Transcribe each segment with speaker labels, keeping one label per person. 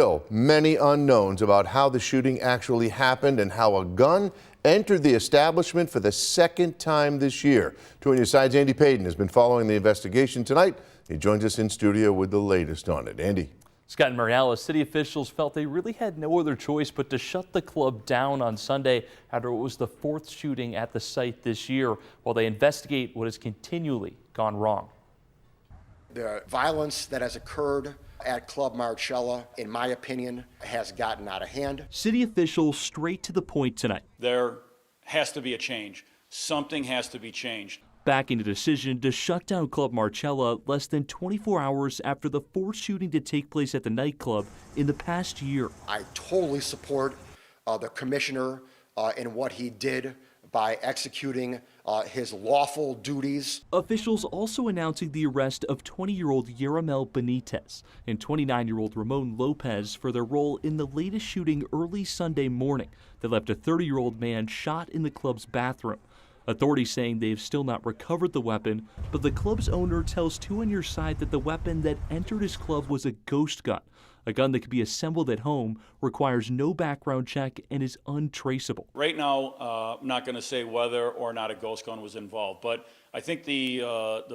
Speaker 1: Still many unknowns about how the shooting actually happened and how a gun entered the establishment for the second time this year. 2 News Side's Andy Payton has been following the investigation tonight. He joins us in studio with the latest on it. Andy.
Speaker 2: Scott and Mariella, city officials felt they really had no other choice but to shut the club down on Sunday after it was the 4th shooting at the site this year, while they investigate what has continually gone wrong.
Speaker 3: The violence that has occurred at Club Marcella, in my opinion, has gotten out of hand.
Speaker 2: City officials straight to the point tonight.
Speaker 4: There has to be a change. Something has to be changed.
Speaker 2: Backing the decision to shut down Club Marcella less than 24 hours after the 4th shooting to take place at the nightclub in the past year.
Speaker 3: I totally support the commissioner in what he did by executing his lawful duties.
Speaker 2: Officials also announcing the arrest of 20-year-old Yeramel Benitez and 29-year-old Ramon Lopez for their role in the latest shooting early Sunday morning that left a 30-year-old man shot in the club's bathroom. Authorities saying they've still not recovered the weapon, but the club's owner tells 2 on Your Side that the weapon that entered his club was a ghost gun. A gun that can be assembled at home, requires no background check, and is untraceable.
Speaker 4: Right now, I'm not going to say whether or not a ghost gun was involved, but I think the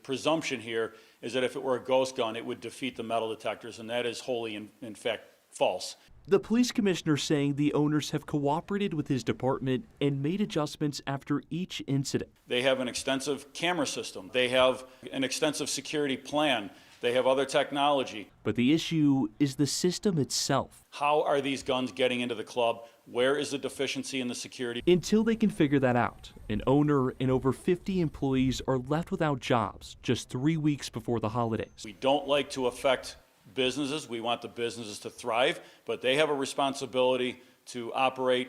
Speaker 4: presumption here is that if it were a ghost gun, it would defeat the metal detectors, and that is wholly, in fact, false.
Speaker 2: The police commissioner saying the owners have cooperated with his department and made adjustments after each incident.
Speaker 4: They have an extensive camera system. They have an extensive security plan. They have other technology.
Speaker 2: But the issue is the system itself.
Speaker 4: How are these guns getting into the club? Where is the deficiency in the security?
Speaker 2: Until they can figure that out, an owner and over 50 employees are left without jobs just 3 weeks before the holidays.
Speaker 4: We don't like to affect businesses. We want the businesses to thrive, but they have a responsibility to operate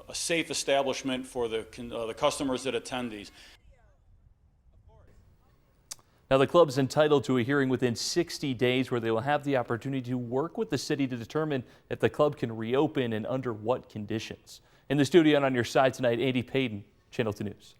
Speaker 4: a safe establishment for the customers that attend these.
Speaker 2: Now, the club's entitled to a hearing within 60 days where they will have the opportunity to work with the city to determine if the club can reopen and under what conditions. In the studio and on your side tonight, Andy Payton, Channel 2 News.